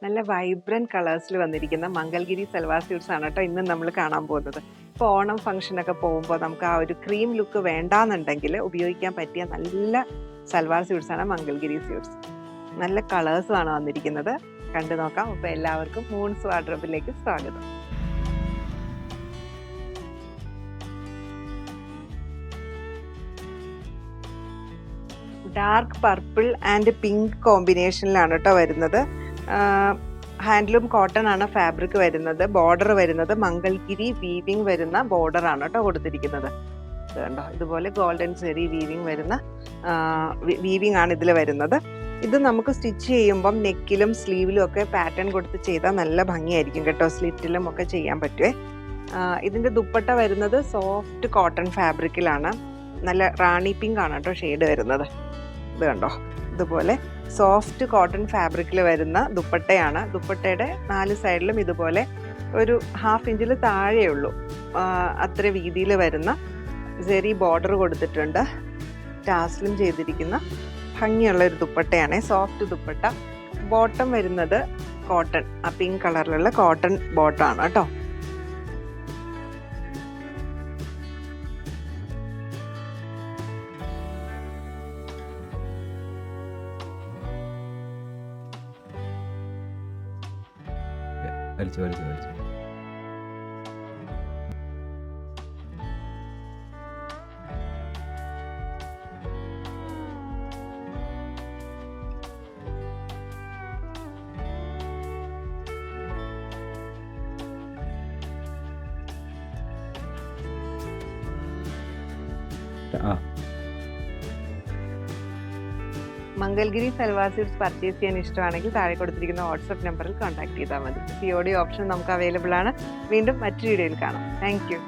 നല്ല വൈബ്രന്റ് കളേഴ്സിൽ വന്നിരിക്കുന്ന മംഗൽഗിരി സൽവാർ സ്യൂട്ട്സ് ആണ് കേട്ടോ ഇന്ന് നമ്മൾ കാണാൻ പോകുന്നത്. ഇപ്പോൾ ഓണം ഫംഗ്ഷനൊക്കെ പോകുമ്പോൾ നമുക്ക് ആ ഒരു ക്രീം ലുക്ക് വേണ്ടാന്നുണ്ടെങ്കിൽ ഉപയോഗിക്കാൻ പറ്റിയ നല്ല സൽവാർ സ്യൂട്ട്സ് ആണ് മംഗൽഗിരി സ്യൂട്ട്സ്. നല്ല കളേഴ്സുമാണ് വന്നിരിക്കുന്നത്, കണ്ടു നോക്കാം. അപ്പോൾ എല്ലാവർക്കും മൂൺസ് വാർഡ്രോബിലേക്ക് സ്വാഗതം. ഡാർക്ക് പർപ്പിൾ ആൻഡ് പിങ്ക് കോമ്പിനേഷനിലാണ് കേട്ടോ വരുന്നത്. ഹാൻഡ്ലൂം കോട്ടൺ ആണ് ഫാബ്രിക് വരുന്നത്. ബോർഡർ വരുന്നത് മംഗൽഗിരി വീവിങ് വരുന്ന ബോർഡർ ആണ് കേട്ടോ കൊടുത്തിരിക്കുന്നത്. ഇത് കണ്ടോ, ഇതുപോലെ ഗോൾഡൻ സെറി വീവിങ് വരുന്ന വീവിങ് ആണ് ഇതിൽ വരുന്നത്. ഇത് നമുക്ക് സ്റ്റിച്ച് ചെയ്യുമ്പം നെക്കിലും സ്ലീവിലും ഒക്കെ പാറ്റേൺ കൊടുത്ത് ചെയ്താൽ നല്ല ഭംഗിയായിരിക്കും കേട്ടോ. സ്ലിറ്റിലും ഒക്കെ ചെയ്യാൻ പറ്റുമേ. ഇതിൻ്റെ ദുപ്പട്ട വരുന്നത് സോഫ്റ്റ് കോട്ടൺ ഫാബ്രിക്കിലാണ്. നല്ല റാണി പിങ്ക് ആണ് കേട്ടോ ഷെയ്ഡ് വരുന്നത്. ഇത് കണ്ടോ, ഇതുപോലെ സോഫ്റ്റ് കോട്ടൺ ഫാബ്രിക്കിൽ വരുന്ന ദുപ്പട്ടയാണ്. ദുപ്പട്ടയുടെ 4 സൈഡിലും ഇതുപോലെ ഒരു 1/2 ഇഞ്ചിൽ താഴെയുള്ളൂ അത്ര വീതിയിൽ വരുന്ന സെറി ബോർഡർ കൊടുത്തിട്ടുണ്ട്. ടാസ്ലും ചെയ്തിരിക്കുന്ന ഭംഗിയുള്ള ഒരു ദുപ്പട്ടയാണ്, സോഫ്റ്റ് ദുപ്പട്ട. ബോട്ടം വരുന്നത് കോട്ടൺ, ആ പിങ്ക് കളറിലുള്ള കോട്ടൺ ബോട്ടമാണ് കേട്ടോ. വലിച്ചു. മംഗൽഗിരി സൽവാർ സ്യൂട്ട്സ് പർച്ചേസ് ചെയ്യാൻ ഇഷ്ടമാണെങ്കിൽ താഴെ കൊടുത്തിരിക്കുന്ന വാട്സപ്പ് നമ്പറിൽ കോൺടാക്ട് ചെയ്താൽ മതി. COD ഓപ്ഷൻ നമുക്ക് അവൈലബിൾ ആണ്. വീണ്ടും മറ്റൊരു വീഡിയോയിൽ കാണാം. Thank you.